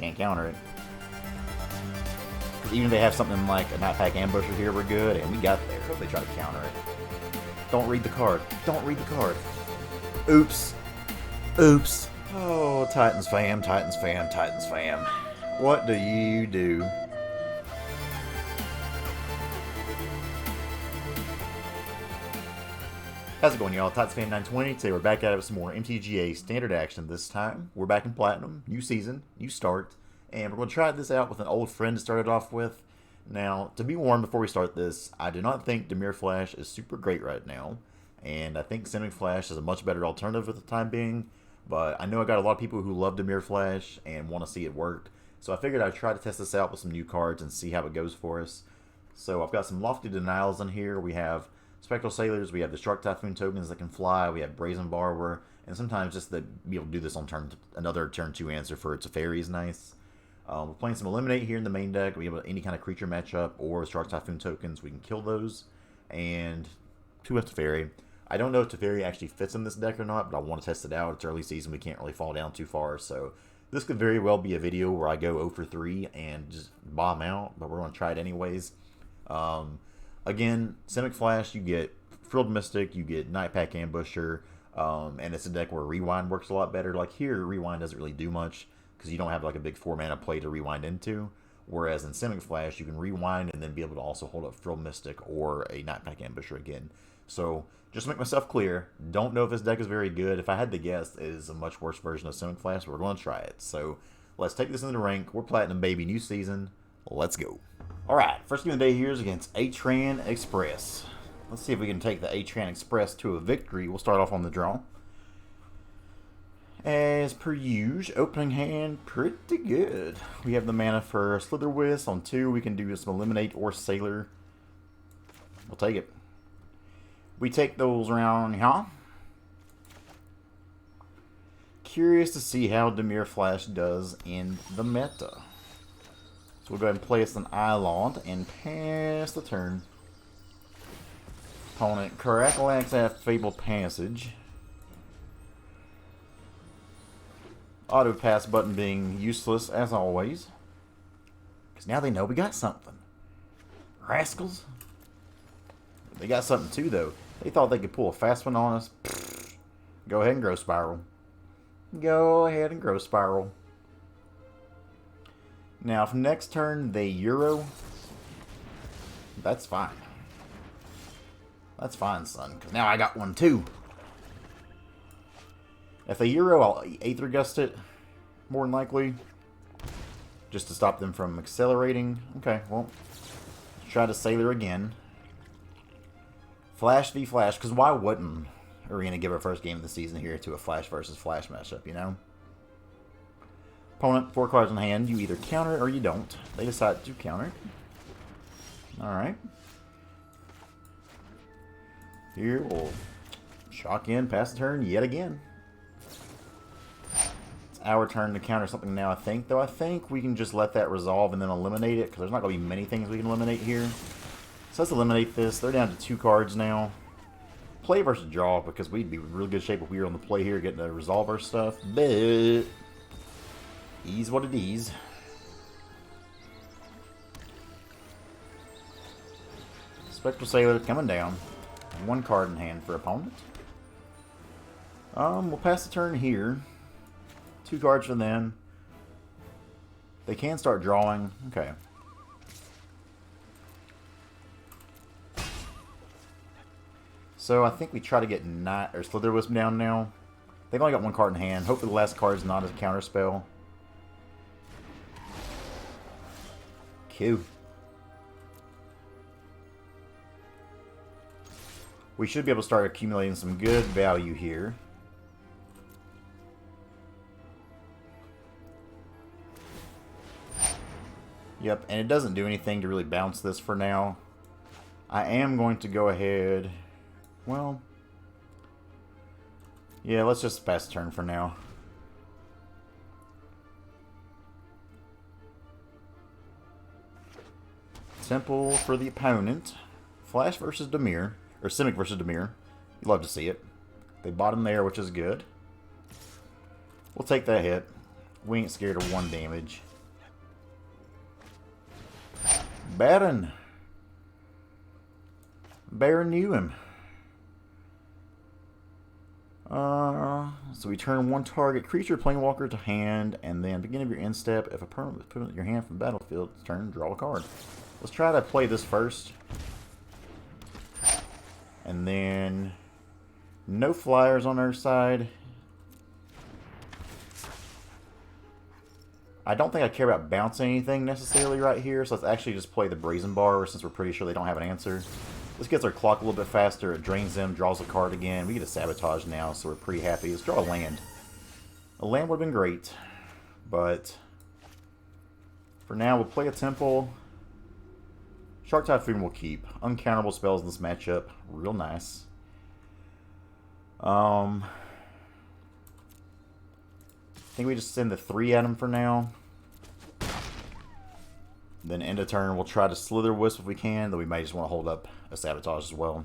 can't counter it. Even if they have something like a Night Pack Ambusher here, we're good, and we got there if they try to counter it. Don't read the card. Don't read the card. Oops. Oops. Oh, Titans fam, Titans fam, Titans fam. What do you do? How's it going, y'all? Titans Fan 920. Today we're back at it with some more MTGA standard action this time. We're back in Platinum. New season, new start. And we're going to try this out with an old friend to start it off with. Now, to be warned before we start this, I do not think Dimir Flash is super great right now. And I think Simic Flash is a much better alternative at the time being. But I know I got a lot of people who love Dimir Flash and want to see it work. So I figured I'd try to test this out with some new cards and see how it goes for us. So I've got some Lofty Denials in here. We have Spectral Sailors, we have Destruct Typhoon tokens that can fly, we have Brazen Borrower, and sometimes just to be able to do this on another turn 2 answer for Teferi is nice. We're playing some Eliminate here in the main deck. We have any kind of creature matchup or Destruct Typhoon tokens, we can kill those. And 2 Teferi. I don't know if Teferi actually fits in this deck or not, but I want to test it out. It's early season, we can't really fall down too far, so this could very well be a video where I go 0 for 3 and just bomb out, but we're going to try it anyways. Again, Simic Flash, you get Frilled Mystic, you get Night Pack Ambusher, and it's a deck where Rewind works a lot better. Like here, Rewind doesn't really do much because you don't have like a big 4-mana play to rewind into. Whereas in Simic Flash, you can rewind and then be able to also hold up Frilled Mystic or a Night Pack Ambusher again. So just to make myself clear, don't know if this deck is very good. If I had to guess, it is a much worse version of Simic Flash, but we're going to try it. So let's take this into the rank. We're Platinum, baby. New season. Let's go. Alright, first game of the day here is against Atran Express. Let's see if we can take the Atran Express to a victory. We'll start off on the draw. As per usual, opening hand, pretty good. We have the mana for Slitherwisp. On 2, we can do some Eliminate or Sailor. We'll take it. We take those around here. Curious to see how Dimir Flash does in the meta. So we'll go ahead and play us an Island and pass the turn. Opponent Carackalax at Fabled Passage. Auto pass button being useless as always. Because now they know we got something. Rascals. They got something too though. They thought they could pull a fast one on us. Pfft. Go ahead and Growth Spiral. Go ahead and Growth Spiral. Now, if next turn they Euro, that's fine. That's fine, son, because now I got one too. If they Euro, I'll Aether Gust it, more than likely, just to stop them from accelerating. Okay, well, let's try to Sailor again. Flash v Flash, because why wouldn't Arena give our first game of the season here to a Flash versus Flash matchup, you know? Opponent, 4 cards in hand. You either counter it or you don't. They decide to counter. Alright. Here we'll shock in, pass the turn yet again. It's our turn to counter something now, I think. Though I think we can just let that resolve and then eliminate it, because there's not going to be many things we can eliminate here. So let's eliminate this. They're down to 2 cards now. Play versus draw, because we'd be in really good shape if we were on the play here getting to resolve our stuff. But ease what it is. Spectral Sailor coming down. 1 card in hand for opponent. We'll pass the turn here. 2 cards for them. They can start drawing. Okay. So I think we try to get Slitherwisp down now. They've only got 1 card in hand. Hopefully the last card is not a counter spell. Q. We should be able to start accumulating some good value here. Yep, and it doesn't do anything to really bounce this for now. I am going to go ahead. Well, yeah, let's just pass turn for now. Simple for the opponent. Flash versus Dimir. Or Simic versus Dimir. You'd love to see it. They bottom there, which is good. We'll take that hit. We ain't scared of 1 damage. Baron. Baron knew him. So we turn one target creature planewalker to hand, and then beginning of your end step, if a permanent is put in your hand from battlefield, turn, draw a card. Let's try to play this first. And then no flyers on our side. I don't think I care about bouncing anything necessarily right here, so let's actually just play the Brazen Bar since we're pretty sure they don't have an answer. This gets our clock a little bit faster, it drains them, draws a card again. We get a Sabotage now, so we're pretty happy. Let's draw a land. A land would have been great, but for now we'll play a Temple. Shark Typhoon will keep. Uncountable spells in this matchup, real nice. I think we just send the 3 at him for now. Then end of turn, we'll try to Slitherwisp if we can, though we may just want to hold up a Sabotage as well.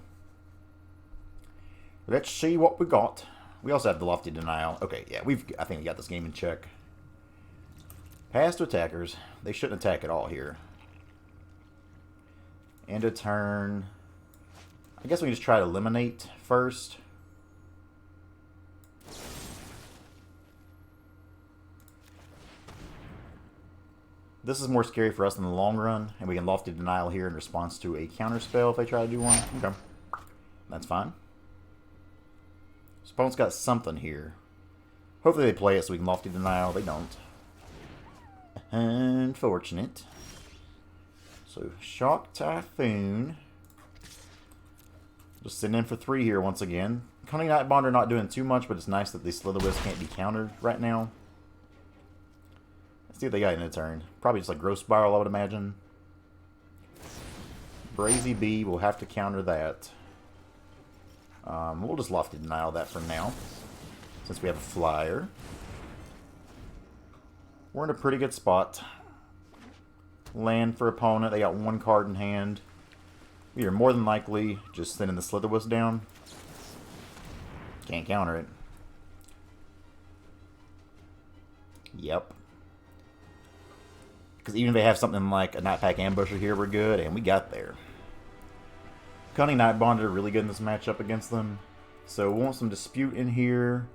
Let's see what we got. We also have the Lofty Denial. Okay, yeah, I think we got this game in check. Pass to attackers. They shouldn't attack at all here. End of turn. I guess we can just try to eliminate first. This is more scary for us in the long run, and we can Lofty Denial here in response to a counter spell if they try to do one. Okay. That's fine. So opponent's got something here. Hopefully they play it so we can Lofty Denial. They don't. Unfortunate. So, Shark Typhoon. Just sitting in for 3 here once again. Cunning Nightbonder not doing too much, but it's nice that these Slitherwisp can't be countered right now. Let's see what they got in a turn. Probably just like Growth Spiral, I would imagine. Brazy Bee, we'll have to counter that. We'll just Lofty Denial that for now, since we have a flyer. We're in a pretty good spot. Land for opponent. They got 1 card in hand. We are more than likely just sending the Slitherwisp down. Can't counter it. Yep. Because even if they have something like a Nightpack Ambusher here, we're good, and we got there. Cunning Nightbonder really good in this matchup against them. So we'll want some Dispute in here.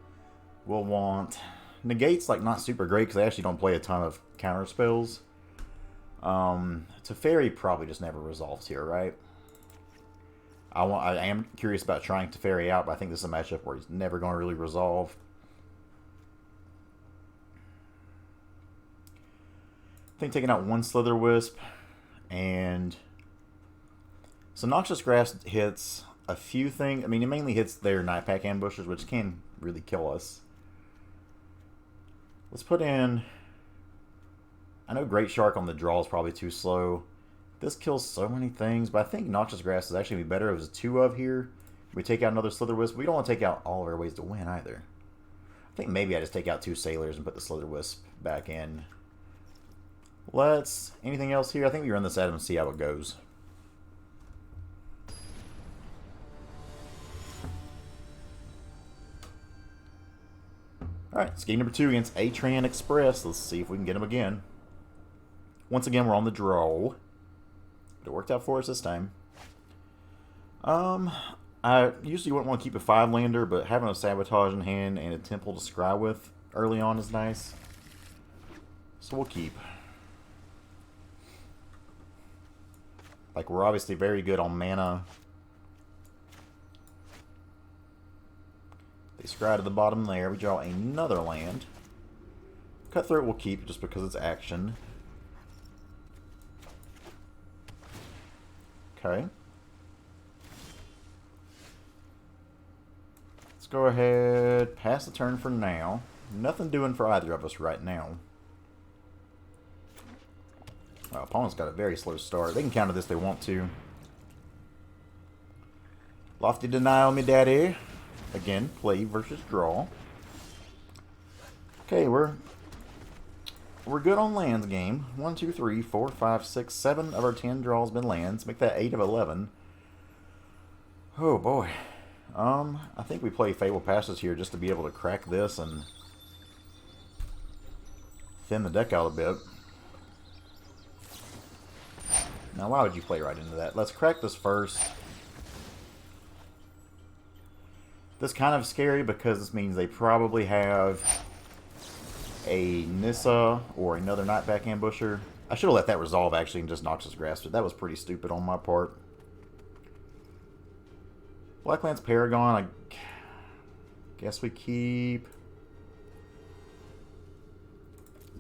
We'll want... Negate's like not super great because they actually don't play a ton of counter spells. Teferi probably just never resolves here, right? I am curious about trying Teferi out, but I think this is a matchup where he's never going to really resolve. I think taking out 1 Slitherwisp, and so Noxious Grass hits a few things. I mean, it mainly hits their Nightpack Ambushers, which can really kill us. Let's put in... I know Great Shark on the draw is probably too slow. This kills so many things, but I think Noxious Grass is actually be better if it was a 2 of here. We take out another Slitherwisp. We don't want to take out all of our ways to win either. I think maybe I just take out 2 Sailors and put the Slitherwisp back in. Let's... Anything else here? I think we run this at him and see how it goes. Alright, it's game number 2 against Atran Express. Let's see if we can get him again. Once again, we're on the draw. But it worked out for us this time. I usually wouldn't want to keep a 5-lander, but having a Sabotage in hand and a Temple to scry with early on is nice. So we'll keep. Like, we're obviously very good on mana. They scry to the bottom there. We draw another land. Cutthroat will keep just because it's action. Okay. Let's go ahead, pass the turn for now. Nothing doing for either of us right now. Well, opponent's got a very slow start. They can counter this if they want to. Lofty Denial me, daddy. Again, play versus draw. Okay, we're good on lands game. 1, 2, 3, 4, 5, 6, 7 of our 10 draws been lands. Make that 8 of 11. Oh boy. I think we play Fable Passes here just to be able to crack this and thin the deck out a bit. Now, why would you play right into that? Let's crack this first. This is kind of scary because this means they probably have a Nissa or another Nightback Ambusher. I should have let that resolve actually and just Noxious Grasp it. That was pretty stupid on my part. Blacklance Paragon, I guess we keep...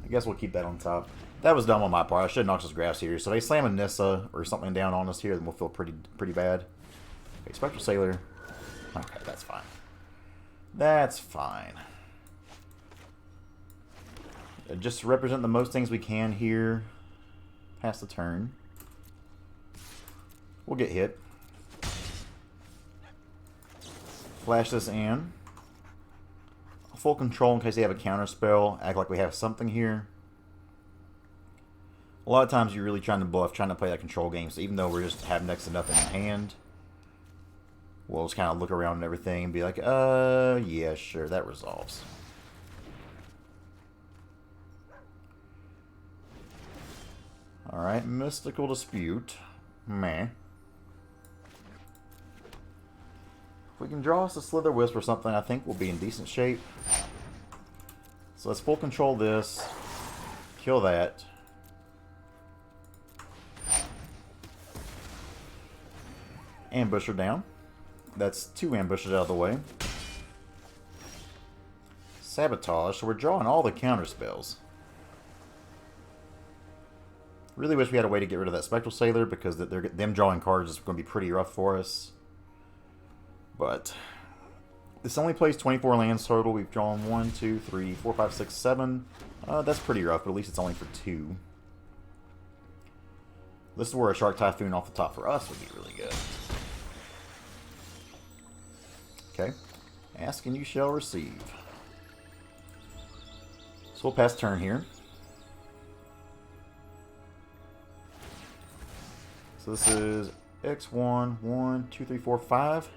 I guess we'll keep that on top. That was dumb on my part. I should have Noxious Grasp here. So if they slam a Nissa or something down on us here, then we'll feel pretty bad. Okay, Spectral Sailor. Okay, that's fine. That's fine. Just represent the most things we can here. Pass the turn. We'll get hit. Flash this in. Full control in case they have a counter spell. Act like we have something here. A lot of times you're really trying to bluff, trying to play that control game. So even though we're just have next to nothing in hand, we'll just kind of look around and everything and be like, yeah, sure, that resolves. Alright, Mystical Dispute. Meh. If we can draw us a Slitherwisp or something, I think we'll be in decent shape. So let's full control this. Kill that. Ambusher down. That's 2 ambushes out of the way. Sabotage, so we're drawing all the counter spells. Really wish we had a way to get rid of that Spectral Sailor because them drawing cards is going to be pretty rough for us. But this only plays 24 lands total. We've drawn 1, 2, 3, 4, 5, 6, 7. That's pretty rough, but at least it's only for 2. This is where a Shark Typhoon off the top for us would be really good. Okay. Ask and you shall receive. So we'll pass turn here. So this is X1, 1, 2, 3, 4, 5.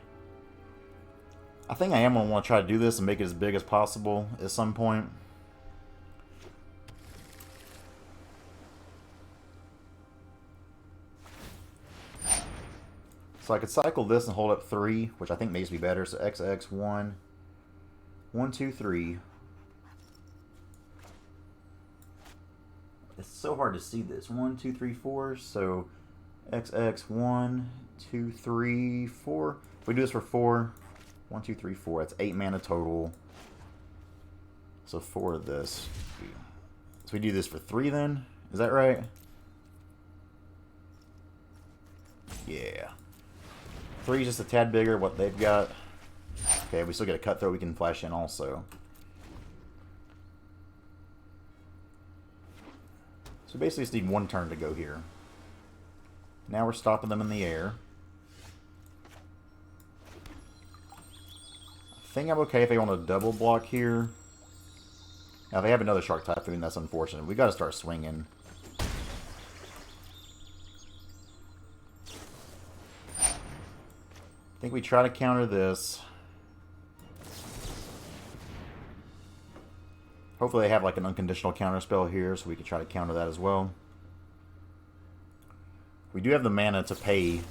I think I am going to want to try to do this and make it as big as possible at some point. So I could cycle this and hold up 3, which I think makes me better. So XX, 1, 1, 2, 3. It's so hard to see this. 1, 2, 3, 4. So XX, 1, 2, 3, 4. If we do this for 4, 1, 2, 3, 4. That's 8 mana total. So 4 of this. So we do this for 3 then? Is that right? Yeah. 3 is just a tad bigger what they've got. Okay, we still get a cutthroat we can flash in also. So basically just need 1 turn to go here. Now we're stopping them in the air. I think I'm okay if they want to double block here. Now if they have another Shark Typhoon, that's unfortunate. We got to start swinging. I think we try to counter this. Hopefully they have like an unconditional counter spell here, so we can try to counter that as well. We do have the mana to pay.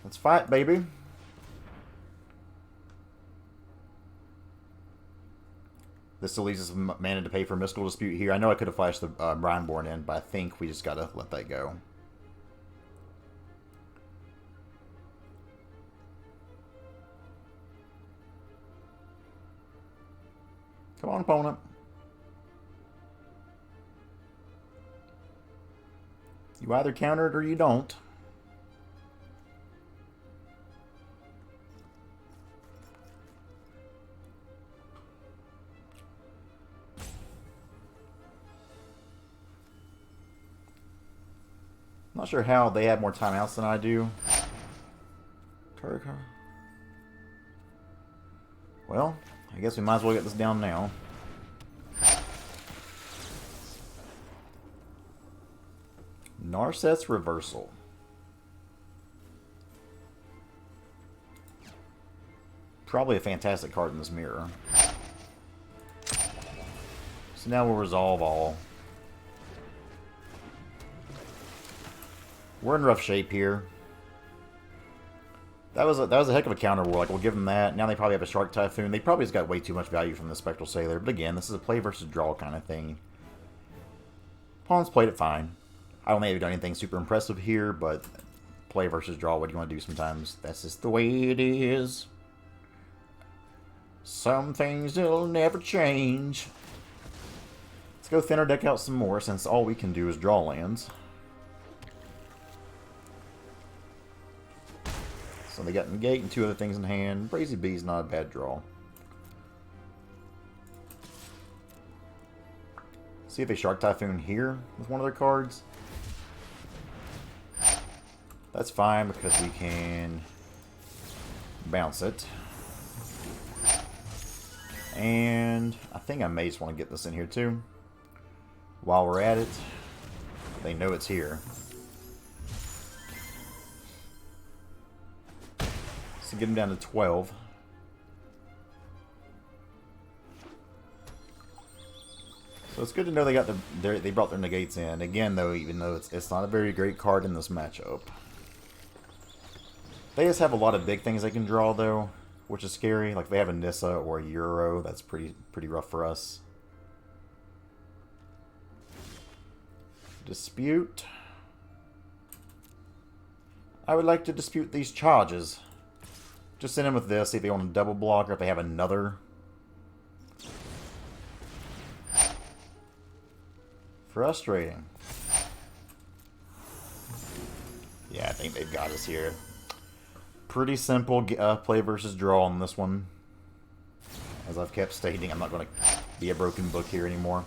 Let's fight, baby. This still leaves us mana to pay for Mystical Dispute here. I know I could have flashed the Brineborn in, but I think we just gotta let that go. Come on, opponent. You either counter it or you don't. Not sure how they have more timeouts than I do. Well, I guess we might as well get this down now. Narset's Reversal. Probably a fantastic card in this mirror. So now we'll resolve all. We're in rough shape here. That was a heck of a counter war. Like, we'll give them that. Now they probably have a Shark Typhoon. They probably just got way too much value from the Spectral Sailor. But again, this is a play versus draw kind of thing. Pawns played it fine. I don't think they've done anything super impressive here, but play versus draw, what do you want to do sometimes? That's just the way it is. Some things will never change. Let's go thinner deck out some more, since all we can do is draw lands. So they got Negate and two other things in hand. Brazy Bee's not a bad draw. See if they Shark Typhoon here with one of their cards. That's fine because we can bounce it. And I think I may just want to get this in here too. While we're at it, they know it's here. So get them down to 12. So it's good to know they got they brought their negates in. Again, though, even though it's not a very great card in this matchup. They just have a lot of big things they can draw, though, which is scary. Like, if they have a Nissa or a Euro, that's pretty rough for us. Dispute. I would like to dispute these charges. Just send in with this, see if they want a double block or if they have another. Frustrating. Yeah, I think they've got us here. Pretty simple play versus draw on this one. As I've kept stating, I'm not going to be a broken book here anymore.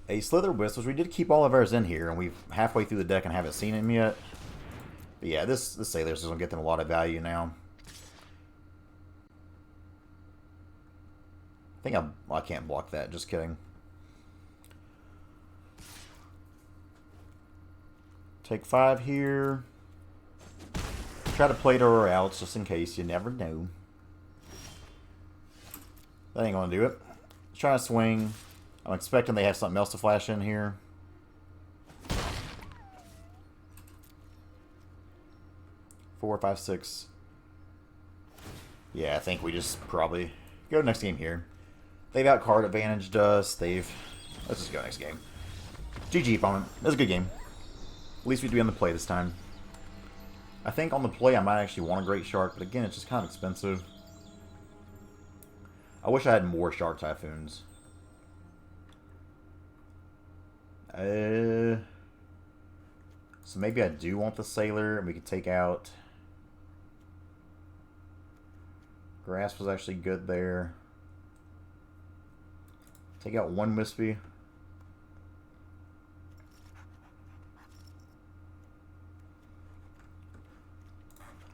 A Slitherwisp, which we did keep all of ours in here, and we've halfway through the deck and haven't seen him yet. But yeah, this Sailor's going to get them a lot of value now. I think I can't block that, just kidding. Take 5 here. Try to play to our outs just in case, you never know. That ain't going to do it. Try to swing. I'm expecting they have something else to flash in here. Four, 5, 6. Yeah, I think we just probably go next game here. They've out card advantaged us. Let's just go next game. GG, opponent. That was a good game. At least we'd be on the play this time. I think on the play I might actually want a Great Shark, but again, it's just kind of expensive. I wish I had more Shark Typhoons. So maybe I do want the Sailor, and we could take out... Grasp was actually good there. Take out one Wispy.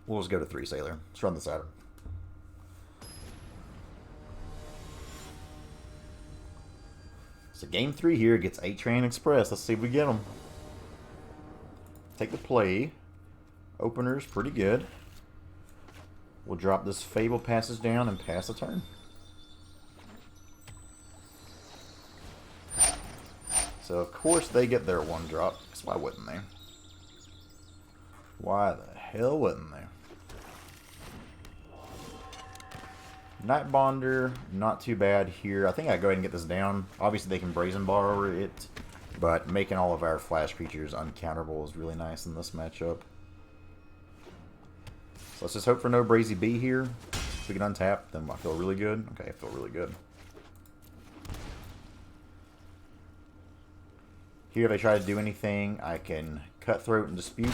We'll just go to 3 Sailor. Let's run this out. So game 3 here gets 8 Train Express. Let's see if we get them. Take the play. Opener's pretty good. We'll drop this Fable Passes down and pass the turn. So of course they get their 1 drop. Because why wouldn't they? Why the hell wouldn't they? Nightbonder, not too bad here. I think I go ahead and get this down. Obviously they can Brazen Borrower it, but making all of our flash creatures uncounterable is really nice in this matchup. So let's just hope for no Brazy Bee here. If we can untap, then I feel really good. Okay, I feel really good. Here, if I try to do anything, I can Cutthroat and Dispute.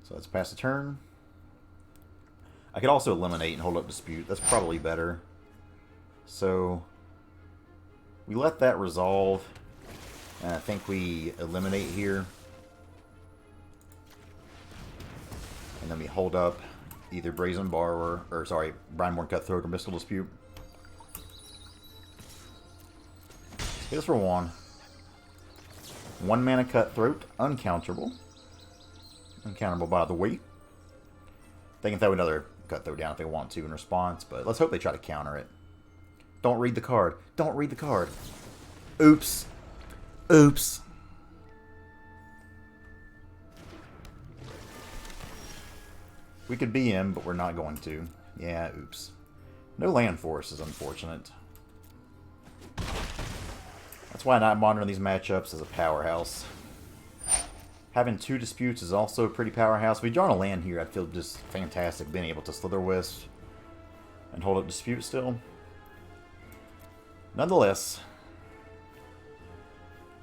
So let's pass the turn. I could also eliminate and hold up Dispute. That's probably better. So we let that resolve. And I think we eliminate here. And then we hold up either Brazen Borrower, or sorry, Brineborn Cutthroat or Mystical Dispute. Hit this for 1. 1 mana Cutthroat, uncounterable. Uncounterable by the way. They can throw another Cutthroat down if they want to in response, but let's hope they try to counter it. Don't read the card. Don't read the card. Oops. Oops. We could BM, but we're not going to. Yeah, oops. No land force is unfortunate. That's why Night Monitor in these matchups is a powerhouse. Having 2 disputes is also a pretty powerhouse. If we draw a land here, I'd feel just fantastic being able to Slitherwisp and hold up dispute still. Nonetheless,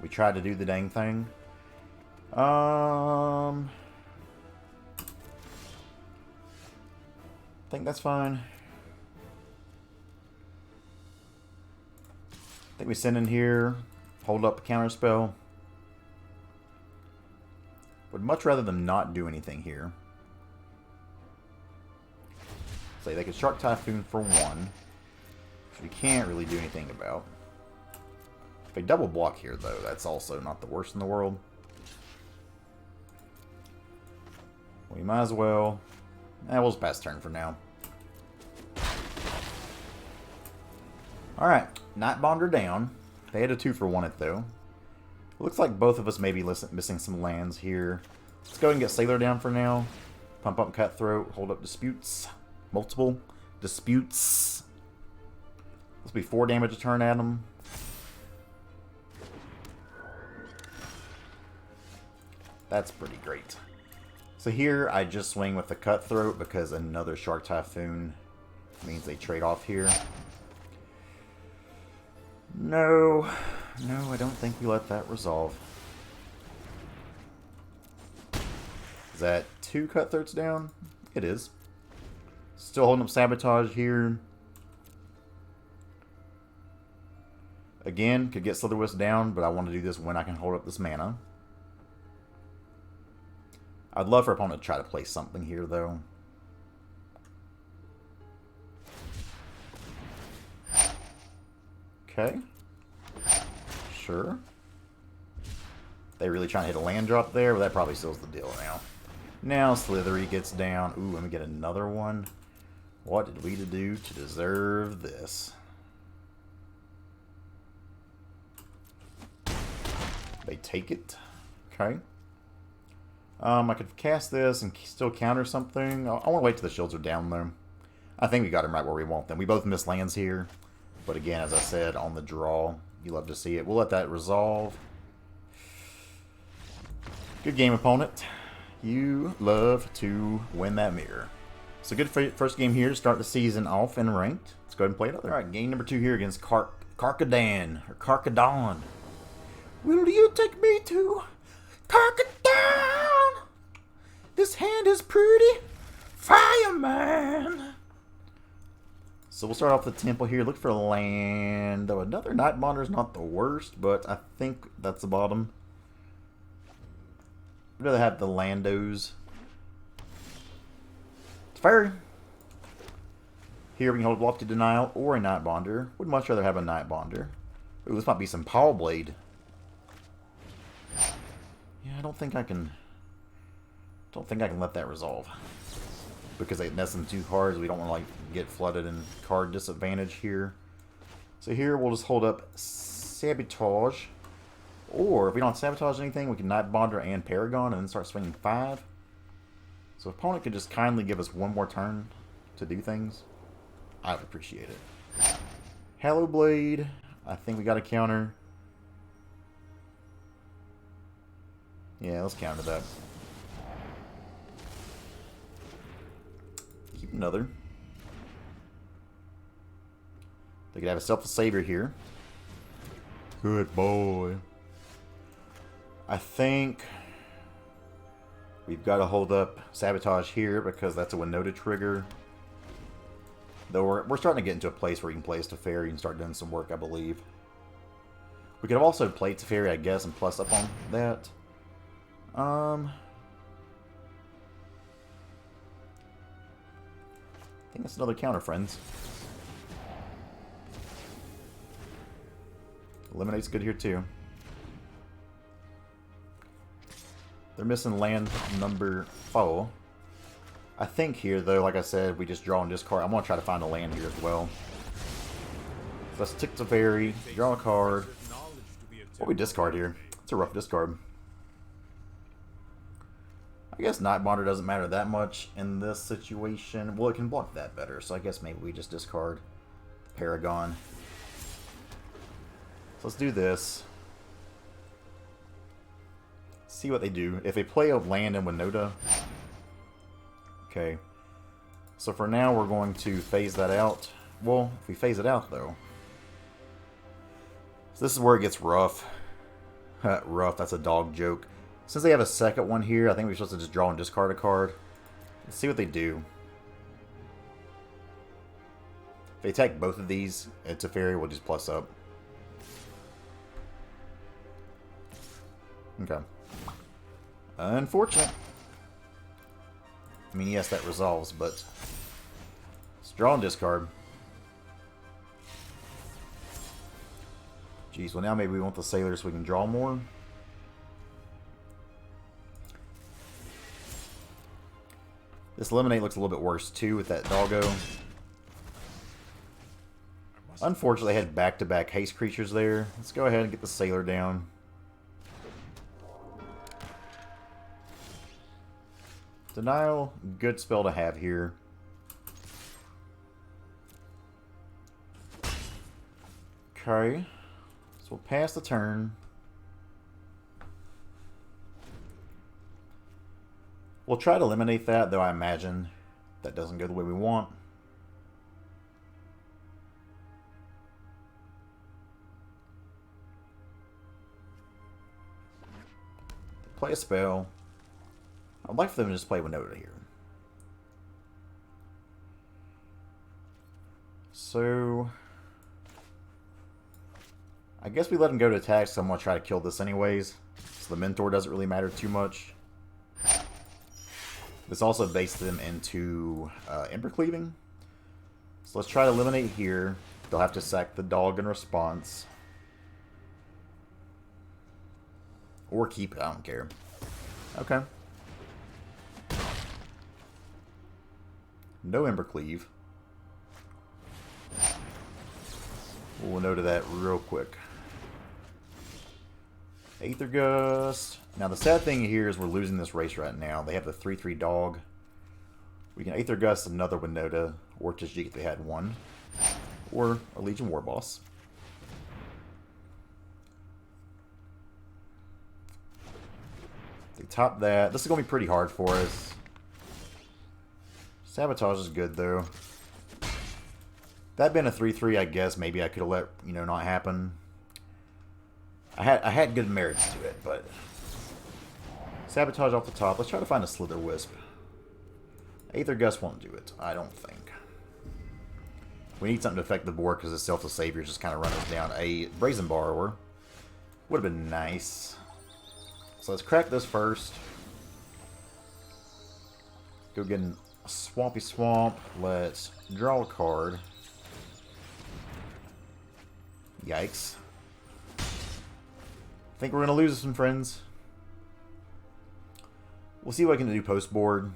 we tried to do the dang thing. I think that's fine. I think we send in here, hold up a counter spell. Would much rather them not do anything here. Say they could Shark Typhoon for 1, which we can't really do anything about. If they double block here, though, that's also not the worst in the world. We might as well. We'll just pass turn for now. Alright, Night Bonder down. They had a 2-for-1 it, though. Looks like both of us may be missing some lands here. Let's go ahead and get Sailor down for now. Pump up Cutthroat, hold up disputes. Multiple disputes. This will be 4 damage a turn at them. That's pretty great. So here, I just swing with the Cutthroat because another Shark Typhoon means they trade off here. No, I don't think we let that resolve. Is that 2 Cutthroats down? It is. Still holding up Sabotage here. Again, could get Slitherwisp down, but I want to do this when I can hold up this mana. I'd love for our opponent to try to play something here, though. Okay. Sure. They really trying to hit a land drop there? Well, that probably seals the deal now. Now Slithery gets down. Ooh, let me get another one. What did we do to deserve this? They take it. Okay. I could cast this and still counter something. I want to wait till the shields are down, though. I think we got them right where we want them. We both missed lands here. But again, as I said, on the draw, you love to see it. We'll let that resolve. Good game, opponent. You love to win that mirror. So good first game here to start the season off in ranked. Let's go ahead and play another. All right, game number 2 here against Karkadan, or Karkadon. Will you take me to Karkadon? This hand is pretty fireman. So we'll start off the temple here. Look for land. Though another Night Monitor is not the worst, but I think that's the bottom. I'd rather have the Landos. It's fair. Here we can hold Lofty Denial or a Night Bonder. Would much rather have a Night Bonder. Ooh, this might be some Pawblade. Yeah, I don't think I can let that resolve. Because they nest them 2 cards, we don't want to like get flooded in card disadvantage here. So here we'll just hold up Sabotage. Or if we don't Sabotage anything, we can Night Bonder and Paragon and then start swinging 5. So if opponent could just kindly give us 1 more turn to do things, I would appreciate it. Hallow Blade, I think we got a counter. Yeah, let's counter that. Keep another. They could have a Selfless Savior here. Good boy. I think we've got to hold up Sabotage here because that's a Winota trigger. Though we're starting to get into a place where you can play as Teferi and start doing some work, I believe. We could have also played Teferi, I guess, and plus up on that. I think that's another counter, friends. Eliminate's good here, too. They're missing land number 4. I think here, though, like I said, we just draw and discard. I'm going to try to find a land here as well. So let's tick to Fairy, draw a card. What we discard here? It's a rough discard. I guess Nightbonder doesn't matter that much in this situation. Well, it can block that better, so I guess maybe we just discard Paragon. So let's do this. See what they do. If they play a land in Winota. Okay. So for now, we're going to phase that out. Well, if we phase it out, though. So this is where it gets rough. Rough, that's a dog joke. Since they have a second one here, I think we're supposed to just draw and discard a card. Let's see what they do. If they attack both of these, it's a fairy, we'll just plus up. Okay. Unfortunate. I mean, yes, that resolves, but let's draw and discard. Jeez, well now maybe we want the Sailor so we can draw more. This Eliminate looks a little bit worse too with that doggo. Unfortunately, I had back-to-back haste creatures there. Let's go ahead and get the Sailor down. Denial, good spell to have here. Okay. So we'll pass the turn. We'll try to eliminate that, though I imagine that doesn't go the way we want. Play a spell. I'd like for them to just play Winota here. So I guess we let him go to attack, so I'm going to try to kill this anyways. So the Mentor doesn't really matter too much. This also based them into Ember Cleaving. So let's try to eliminate here. They'll have to sack the dog in response. Or keep it, I don't care. Okay. No Ember Cleave. We'll note that real quick. Aether Gust. Now the sad thing here is we're losing this race right now. They have the 3/3 dog. We can Aether Gust another Winota, or Tajik if they had one. Or a Legion War Boss. They top that. This is going to be pretty hard for us. Sabotage is good though. That been a 3/3, I guess maybe I could have let, you know, not happen. I had good merits to it, but Sabotage off the top. Let's try to find a Slitherwisp. Aether Gust won't do it, I don't think. We need something to affect the board because the Selfless Savior just kind of run us down. A Brazen Borrower would have been nice. So let's crack this first. Go get a Swampy Swamp. Let's draw a card. Yikes. I think we're going to lose some friends. We'll see what I can do post board.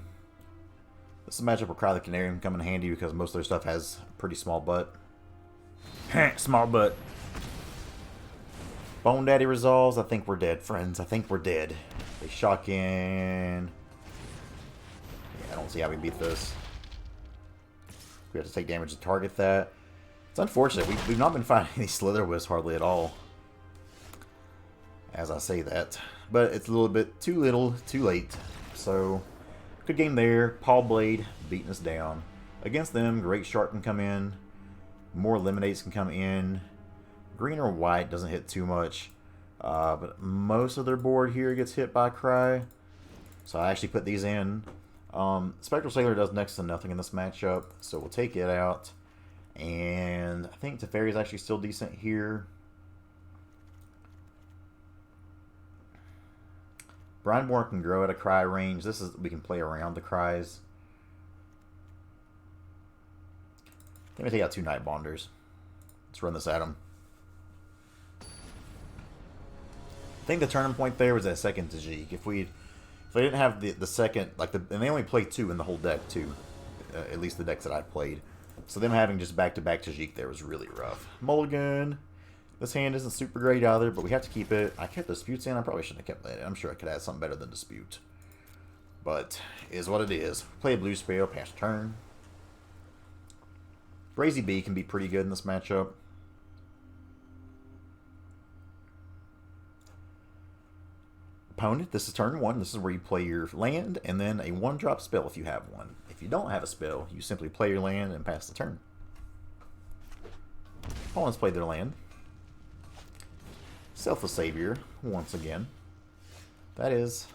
This is a matchup where Cry the Canary can come in handy because most of their stuff has a pretty small butt. Small butt. Bone Daddy resolves. I think we're dead, friends. I think we're dead. They shock in. Yeah, I don't see how we beat this. We have to take damage to target that. It's unfortunate. We've not been fighting any Slitherwisp hardly at all. As I say that. But it's a little bit too little, too late. So, good game there. Pawblade beating us down. Against them, Great Shark can come in. More Eliminates can come in. Green or white doesn't hit too much. But most of their board here gets hit by Cry. So I actually put these in. Spectral Sailor does next to nothing in this matchup. So we'll take it out. And I think Teferi is actually still decent here. Brindborn can grow at a Cry range. This is, we can play around the Cries. I think we take out 2 Nightbonders. Let's run this at them. I think the turning point there was that second Tajik. If we If they didn't have the second, like and they only play 2 in the whole deck too, at least the decks that I played. So them having just back-to-back Tajik there was really rough. Mulligan. This hand isn't super great either, but we have to keep it. I kept Disputes in. I probably shouldn't have kept that in. I'm sure I could have something better than Dispute. But it is what it is. Play a blue spell, pass turn. Brazy B can be pretty good in this matchup. Opponent, this is turn 1. This is where you play your land and then a 1-drop spell if you have one. If you don't have a spell, you simply play your land and pass the turn. Opponents play their land. Selfless Savior, once again. That is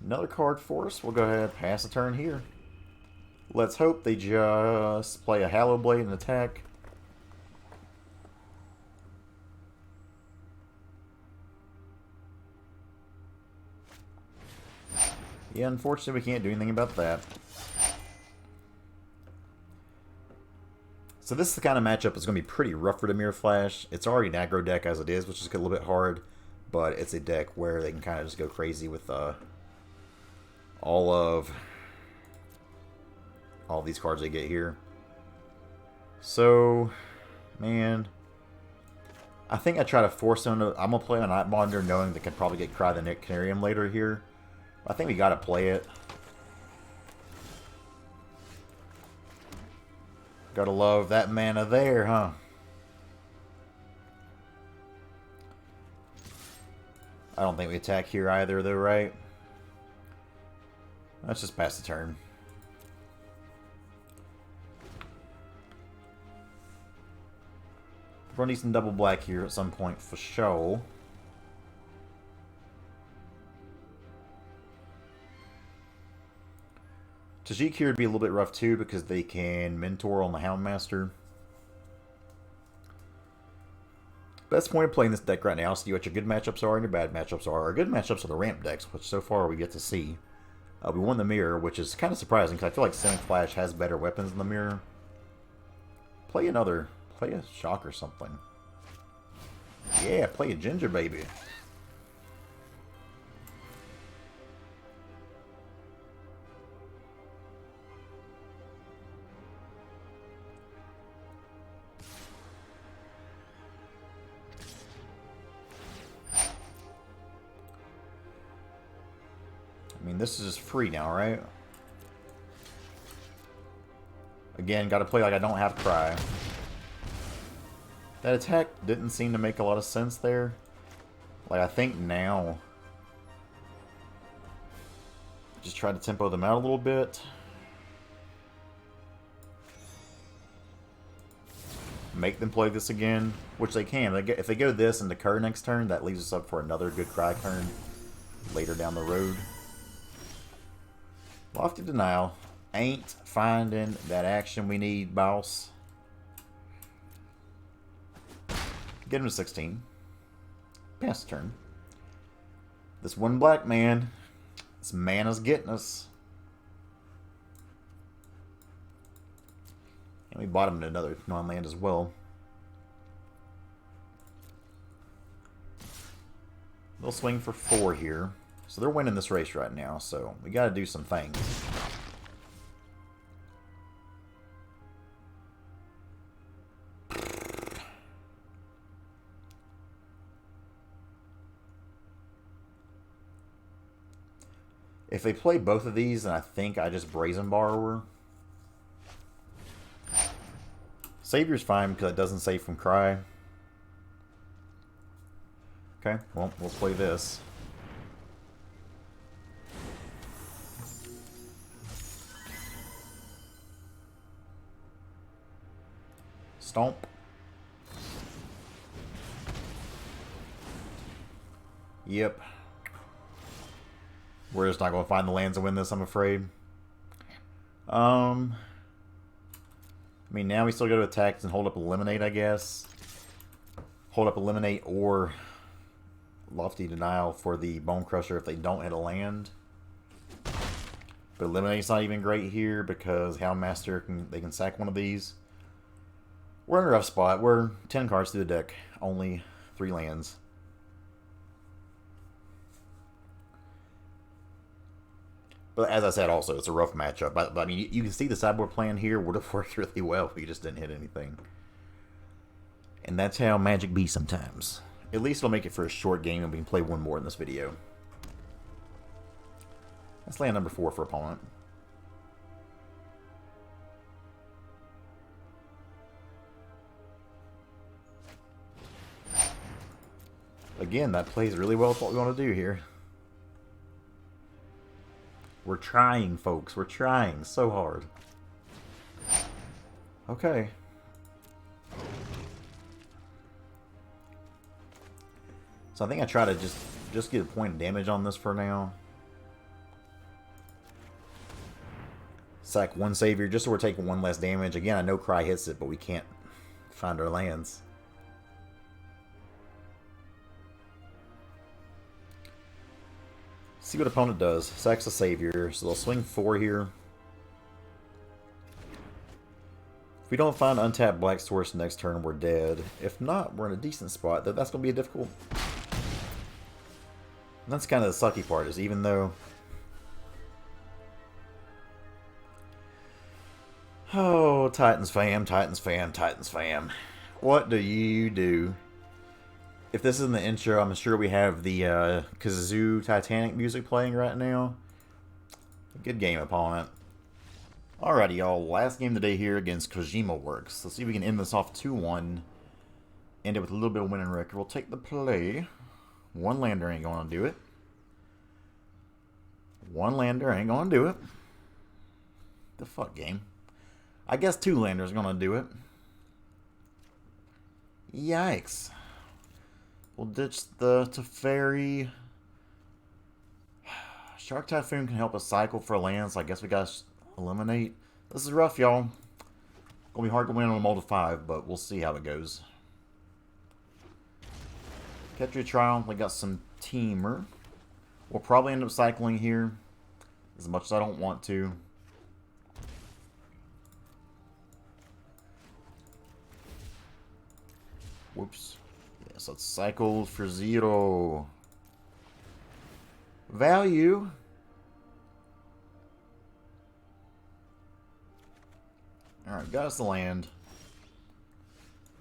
another card for us. We'll go ahead and pass the turn here. Let's hope they just play a Hallowblade and attack. Yeah, unfortunately, we can't do anything about that. So this is the kind of matchup that's going to be pretty rough for Dimir Flash. It's already an aggro deck as it is, which is a little bit hard. But it's a deck where they can kind of just go crazy with all these cards they get here. So, man, I think I try to force them to... I'm going to play a Night Monitor knowing they can probably get Cry the Nectarium later here. I think we got to play it. Gotta love that mana there, huh? I don't think we attack here either, though, right? Let's just pass the turn. We're gonna need some double black here at some point for sure. Tajik here would be a little bit rough too because they can mentor on the Houndmaster. Best point of playing this deck right now, see what your good matchups are and your bad matchups are. Our good matchups are the ramp decks, which so far we get to see. We won the mirror, which is kind of surprising because I feel like Simic Flash has better weapons in the mirror. Play a shock or something. Yeah, play a ginger baby. I mean, this is just free now, right? Again, gotta play like I don't have Cry. That attack didn't seem to make a lot of sense there. Like, I think now... just try to tempo them out a little bit. Make them play this again, which they can. If they go this into Kerr next turn, that leaves us up for another good Cry turn later down the road. Lofty Denial. Ain't finding that action we need, boss. Get him to 16. Pass the turn. This one black man. This mana's getting us. And we bought him another non-land as well. They'll swing for 4 here. So they're winning this race right now, so we got to do some things. If they play both of these, then I think I just Brazen Borrower. Savior's fine because it doesn't save from Cry. Okay, well, we'll play this. Stomp. Yep. We're just not going to find the lands to win this, I'm afraid. I mean, now we still go to attacks and hold up Eliminate, I guess. Hold up Eliminate or Lofty Denial for the Bone Crusher if they don't hit a land. But Eliminate's not even great here because Houndmaster, they can sack one of these. We're in a rough spot. We're 10 cards through the deck. Only 3 lands. But as I said, also, it's a rough matchup. But I mean, you can see the sideboard plan here would have worked really well if we just didn't hit anything. And that's how Magic be sometimes. At least it'll make it for a short game, and we can play one more in this video. That's land number 4 for opponent. Again, that plays really well with what we want to do here. We're trying, folks. We're trying so hard. Okay. So I think I try to just get a point of damage on this for now. Sack 1 Savior, just so we're taking 1 less damage. Again, I know Cry hits it, but we can't find our lands. See what opponent does. Sacks a Savior, so they'll swing 4 here. If we don't find untapped Black Source next turn, we're dead. If not, we're in a decent spot. That's going to be a difficult... And that's kind of the sucky part, is even though... Oh, Titans fam, Titans fam, Titans fam. What do you do? If this isn't the intro, I'm sure we have the Kazoo Titanic music playing right now. Good game, opponent. Alrighty, y'all. Last game of the day here against Kojima Works. Let's see if we can end this off 2-1. End it with a little bit of winning record. We'll take the play. 1 lander ain't gonna do it. 1 lander ain't gonna do it. The fuck, game? I guess 2 landers are gonna do it. Yikes. We'll ditch the Teferi. Shark Typhoon can help us cycle for lands, so I guess we gotta eliminate. This is rough, y'all. Gonna be hard to win on a multi 5, but we'll see how it goes. Catch your trial. We got some Temur. We'll probably end up cycling here, as much as I don't want to. Whoops. Yes, let's cycle for 0. Value. Alright, got us the land.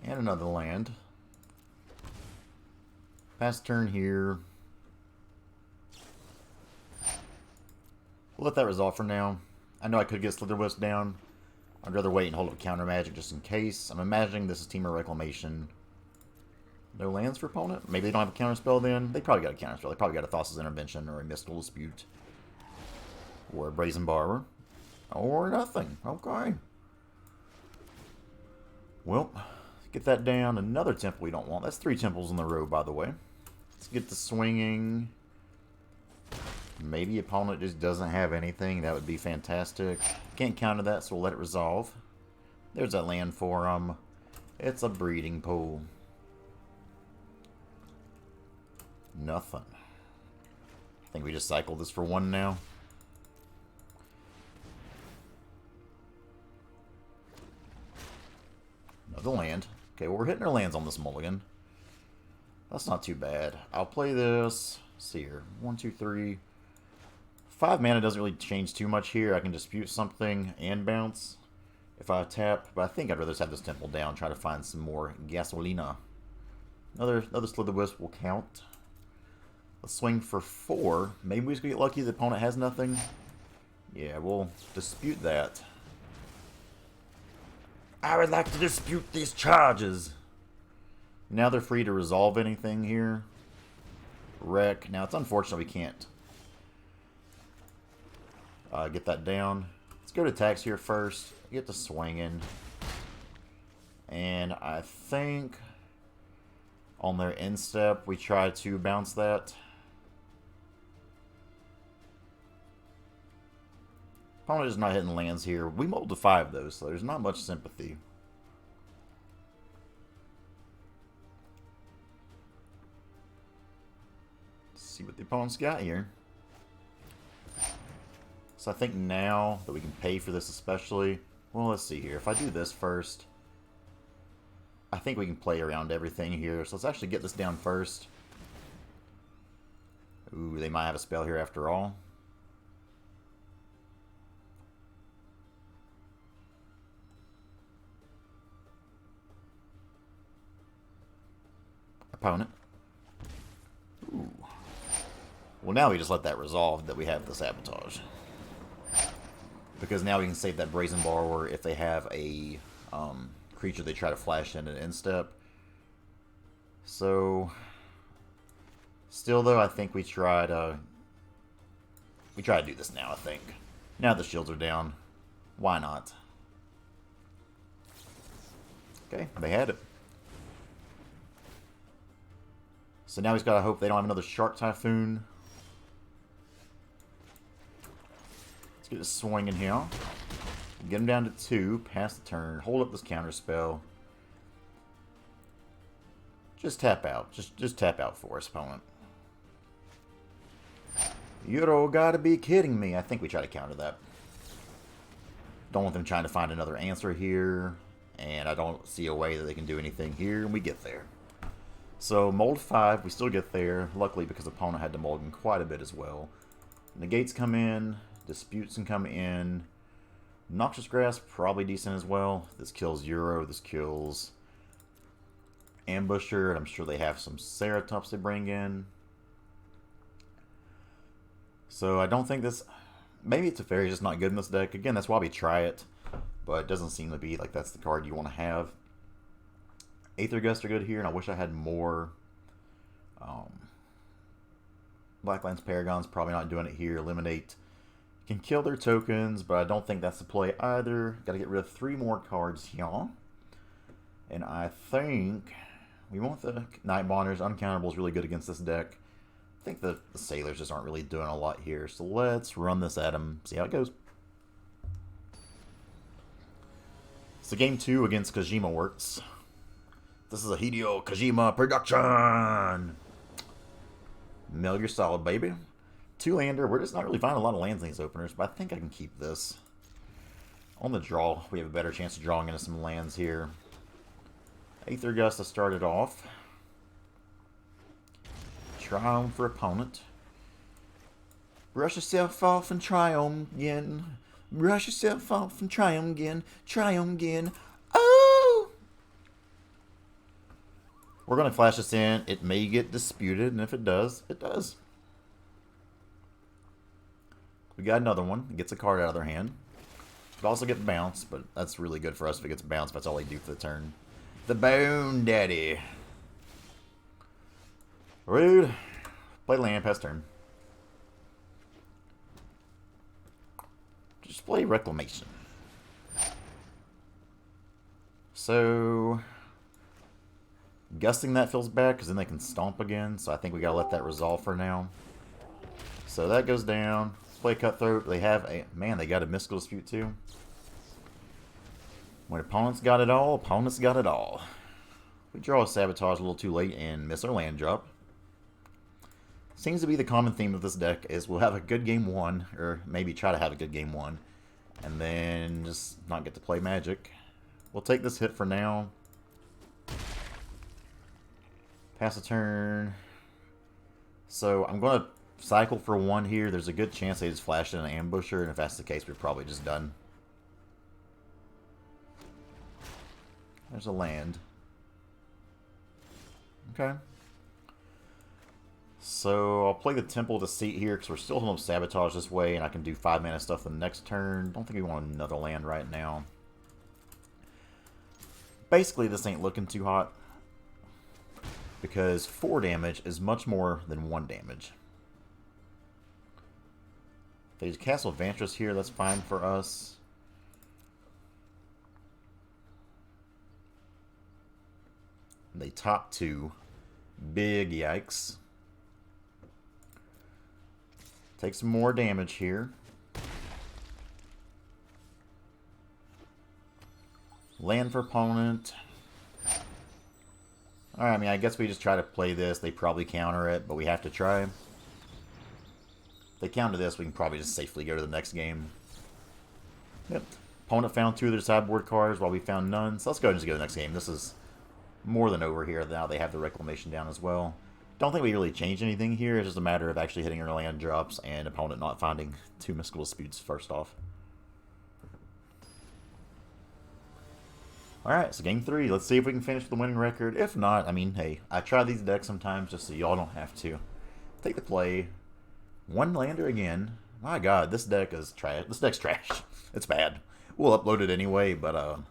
And another land. Pass turn here. We'll let that resolve for now. I know I could get Slitherwisp down. I'd rather wait and hold up counter magic just in case. I'm imagining this is Temur Reclamation. No lands for opponent? Maybe they don't have a counterspell then? They probably got a counterspell. They probably got a Thassa's Intervention or a Mystical Dispute. Or a Brazen Borrower. Or nothing. Okay. Well, get that down. Another temple we don't want. That's 3 temples in the row, by the way. Let's get the swinging. Maybe opponent just doesn't have anything. That would be fantastic. Can't counter that, so we'll let it resolve. There's that land for them. It's a breeding pool. Nothing. I think we just cycled this for 1 now. Another land. Okay, well, we're hitting our lands on this mulligan. That's not too bad. I'll play this. Let's see here. 1, 2, 3. 5 mana doesn't really change too much here. I can dispute something and bounce if I tap. But I think I'd rather just have this temple down, try to find some more gasolina. Another Slitherwisp will count. Let's swing for 4. Maybe we just get lucky the opponent has nothing. Yeah, we'll dispute that. I would like to dispute these charges. Now they're free to resolve anything here. Wreck. Now it's unfortunate we can't get that down. Let's go to attacks here first. Get the swinging. And I think on their end step we try to bounce that. Opponent is not hitting lands here. We mold to 5 though, so there's not much sympathy. Let's see what the opponent's got here. So I think now that we can pay for this especially, well, let's see here. If I do this first, I think we can play around everything here. So let's actually get this down first. Ooh, they might have a spell here after all. opponent. Ooh. Well, now we just let that resolve that we have the sabotage. Because now we can save that Brazen Borrower if they have a creature they try to flash in an instep. So, still though, I think we try to do this now, I think. Now the shields are down. Why not? Okay, they had it. So now he's got to hope they don't have another Shark Typhoon. Let's get a swing in here. Get him down to 2. Pass the turn. Hold up this counter spell. Just tap out. Just tap out for us, opponent. You don't gotta be kidding me. I think we try to counter that. Don't want them trying to find another answer here. And I don't see a way that they can do anything here. And we get there. So, mold 5. We still get there. Luckily, because opponent had to mold in quite a bit as well. Negates come in. Disputes can come in. Noxious Grasp, probably decent as well. This kills Euro. This kills Ambusher. I'm sure they have some Ceratops they bring in. So I don't think this... Maybe it's a fairy just not good in this deck. Again, that's why we try it. But it doesn't seem to be like that's the card you want to have. Aether Gust are good here, and I wish I had more. Blacklands Paragon's probably not doing it here. Eliminate can kill their tokens, but I don't think that's the play either. Got to get rid of 3 more cards here. And I think we want the Night Bonders. Uncountable is really good against this deck. I think the Sailors just aren't really doing a lot here. So let's run this at them, see how it goes. So game 2 against Kojima works. This is a Hideo Kojima production. Mill your solid, baby. 2-lander. We're just not really finding a lot of lands in these openers, but I think I can keep this. On the draw, we have a better chance of drawing into some lands here. Aether Gust to start it off. Triumph for opponent. Brush yourself off and try on again. Brush yourself off and try on again. Try on again. Oh! We're going to flash this in. It may get disputed, and if it does, it does. We got another one. It gets a card out of their hand. Could also get bounce, but that's really good for us if it gets bounce. That's all they do for the turn. The Bone Daddy. Rude. Play land, pass turn. Just play Reclamation. So, gusting that feels bad because then they can stomp again. So I think we gotta let that resolve for now. So that goes down. Play Cutthroat. They have a... Man, they got a Mystical Dispute too. When opponents got it all, opponents got it all. We draw a Sabotage a little too late and miss our land drop. Seems to be the common theme of this deck is we'll have a good game 1, or maybe try to have a good game 1, and then just not get to play Magic. We'll take this hit for now. Pass a turn. So I'm going to cycle for 1 here. There's a good chance they just flashed in an Ambusher, and if that's the case, we're probably just done. There's a land. Okay. So I'll play the Temple to seat here because we're still holding up Sabotage this way, and I can do 5-mana stuff the next turn. Don't think we want another land right now. Basically, this ain't looking too hot because 4 damage is much more than 1 damage. If they use Castle Vantress here, that's fine for us. They top 2. Big yikes. Take some more damage here. Land for opponent. Alright, I mean, I guess we just try to play this. They probably counter it, but we have to try. If they counter this, we can probably just safely go to the next game. Yep. Opponent found 2 of their sideboard cards while we found none. So let's go ahead and just go to the next game. This is more than over here. Now they have the Reclamation down as well. Don't think we really changed anything here. It's just a matter of actually hitting our land drops and opponent not finding 2 Mystical Disputes first off. Alright, so game 3. Let's see if we can finish the winning record. If not, I mean, hey, I try these decks sometimes just so y'all don't have to. Take the play. One lander again. My god, this deck is trash. This deck's trash. It's bad. We'll upload it anyway, but,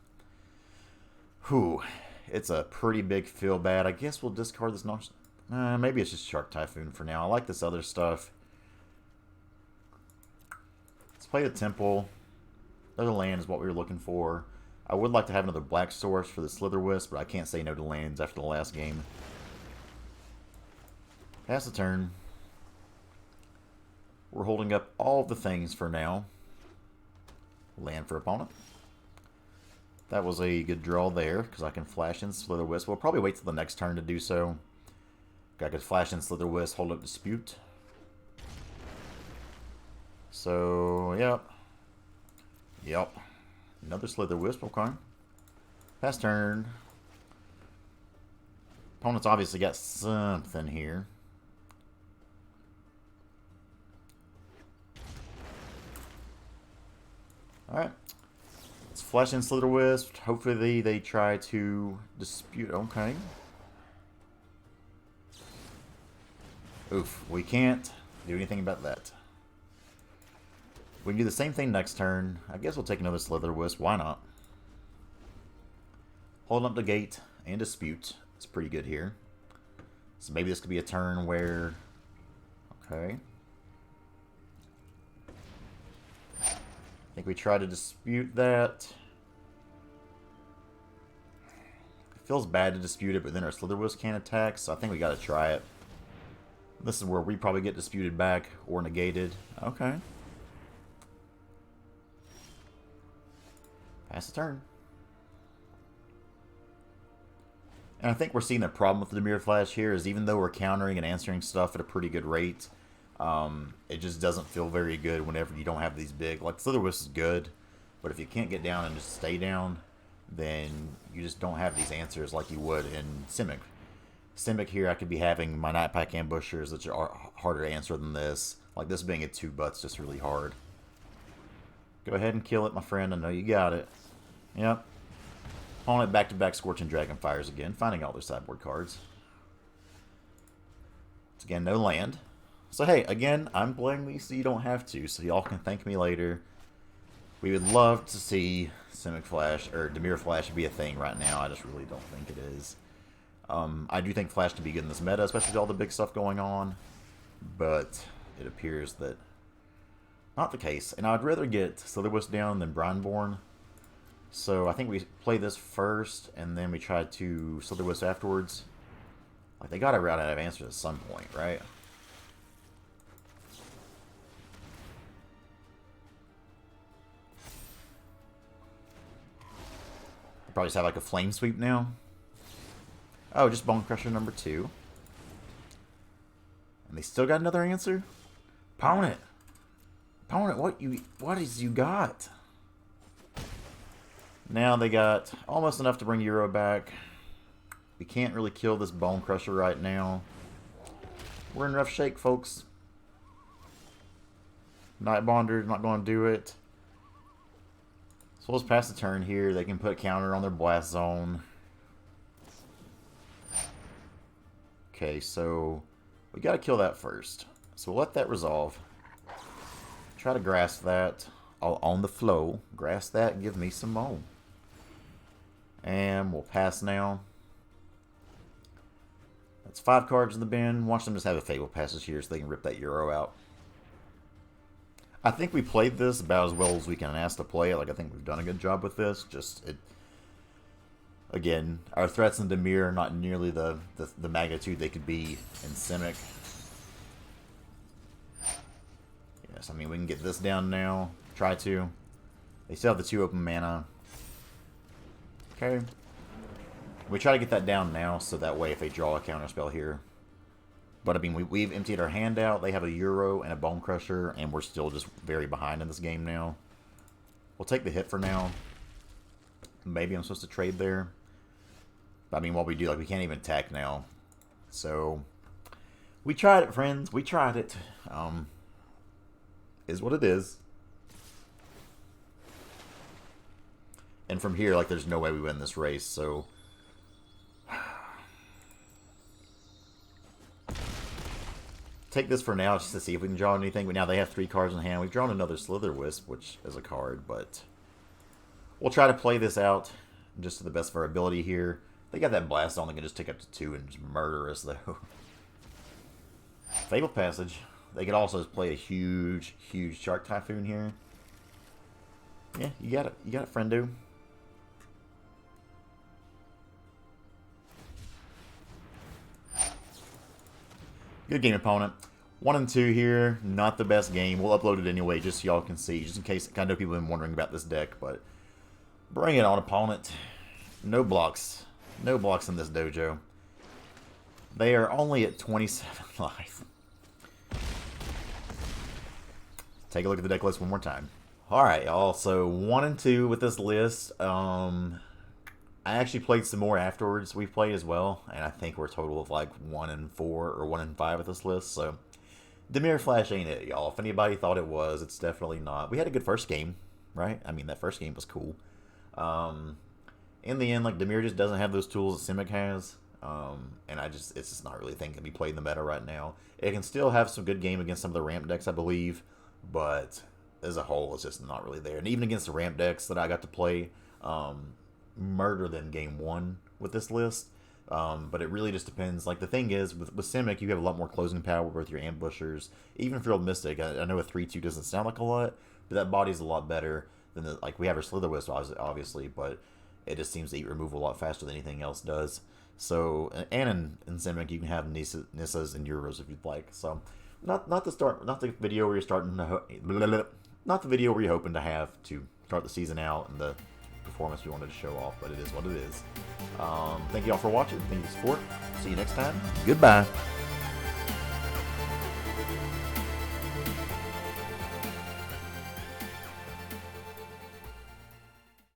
whew. It's a pretty big feel bad. I guess we'll discard this nonsense. Maybe it's just Shark Typhoon for now. I like this other stuff. Let's play the Temple. Another land is what we were looking for. I would like to have another black source for the Slitherwisp, but I can't say no to lands after the last game. Pass the turn. We're holding up all of the things for now. Land for opponent. That was a good draw there, because I can flash in Slitherwisp. We'll probably wait till the next turn to do so. I could flash in Slitherwisp, hold up Dispute. So, yep. Yep. Another Slitherwisp, okay. Pass turn. Opponent's obviously got something here. Alright. Let's flash in Slitherwisp. Hopefully they try to dispute. Okay. Oof. We can't do anything about that. We can do the same thing next turn. I guess we'll take another Slitherwisp. Why not? Hold up the gate and dispute. It's pretty good here. So maybe this could be a turn where... Okay. I think we try to dispute that. It feels bad to dispute it, but then our Slitherwisp can't attack, so I think we gotta try it. This is where we probably get disputed back or negated. Okay. Pass the turn. And I think we're seeing the problem with the Dimir Flash here is even though we're countering and answering stuff at a pretty good rate, it just doesn't feel very good whenever you don't have these big... Like, Slitherwisp is good, but if you can't get down and just stay down, then you just don't have these answers like you would in Simic. Simic here, I could be having my Night Pack Ambushers, which are harder to answer than this. Like, this being a 2-butt's just really hard. Go ahead and kill it, my friend. I know you got it. Yep. On it, back-to-back Scorching Dragonfires again, finding all their sideboard cards. Once again, no land. So hey, again, I'm playing these so you don't have to, so y'all can thank me later. We would love to see Simic Flash, or Dimir Flash be a thing right now. I just really don't think it is. I do think Flash can be good in this meta, especially with all the big stuff going on, but it appears that not the case. And I'd rather get Slitherwisp down than Brineborn. So I think we play this first, and then we try to Slitherwisp afterwards. Like, they gotta run out of answers at some point, right? Probably just have like a Flame Sweep now. Oh, just Bone Crusher number 2. And they still got another answer? Opponent! Opponent, what is you got? Now they got almost enough to bring Euro back. We can't really kill this Bone Crusher right now. We're in rough shape, folks. Nightbonder's not going to do it. So let's pass the turn here. They can put a counter on their Blast Zone. Okay, so we got to kill that first. So we'll let that resolve. Try to grasp that on the flow. Grasp that and give me some more. And we'll pass now. That's 5 cards in the bin. Watch them just have a Fable Passage here so they can rip that Euro out. I think we played this about as well as we can ask to play it. Like, I think we've done a good job with this. Just, again, our threats in Dimir are not nearly the magnitude they could be in Simic. Yes, I mean, we can get this down now. Try to. They still have the 2 open mana. Okay. We try to get that down now, so that way if they draw a counterspell here. But, I mean, we've emptied our hand out. They have a Euro and a Bone Crusher, and we're still just very behind in this game now. We'll take the hit for now. Maybe I'm supposed to trade there. But, I mean, what we do, like, we can't even attack now. So, we tried it, friends. We tried it. Is what it is. And from here, like, there's no way we win this race, so... Take this for now just to see if we can draw anything, but now they have 3 cards in hand. We've drawn another Slitherwisp, which is a card, but... We'll try to play this out just to the best of our ability here. They got that blast on, they can just take up to 2 and just murder us, though. Fabled Passage. They could also play a huge, huge Shark Typhoon here. Yeah, you got it. You got it, friendo. Good game, opponent. 1 and 2 here. Not the best game. We'll upload it anyway, just so y'all can see. Just in case, I know people have been wondering about this deck, but bring it on, opponent. No blocks. No blocks in this dojo. They are only at 27 life. Take a look at the deck list one more time. Alright, y'all. So 1 and 2 with this list. I actually played some more afterwards. We've played as well, and I think we're a total of like 1 and 4 or 1 and 5 with this list. So Dimir Flash ain't it, y'all. If anybody thought it was, it's definitely not. We had a good first game, right? I mean, that first game was cool. In the end, like, Dimir just doesn't have those tools that Simic has, and it's just not really a thing that can be played in the meta right now. It can still have some good game against some of the ramp decks, I believe, but as a whole, it's just not really there. And even against the ramp decks that I got to play, murder them game 1 with this list. But it really just depends. Like, the thing is, with Simic, you have a lot more closing power with your ambushers. Even for Old Mystic, I know a 3-2 doesn't sound like a lot, but that body's a lot better than like, we have our Slitherwisp, obviously, but it just seems to eat removal a lot faster than anything else does. So, and in Simic, you can have Nissas and Euros if you'd like. So, not the video where you're starting to, not the video where you're hoping to have to start the season out and the performance we wanted to show off, but it is what it is. Thank you all for watching. Thank you for the support. See you next time. Goodbye.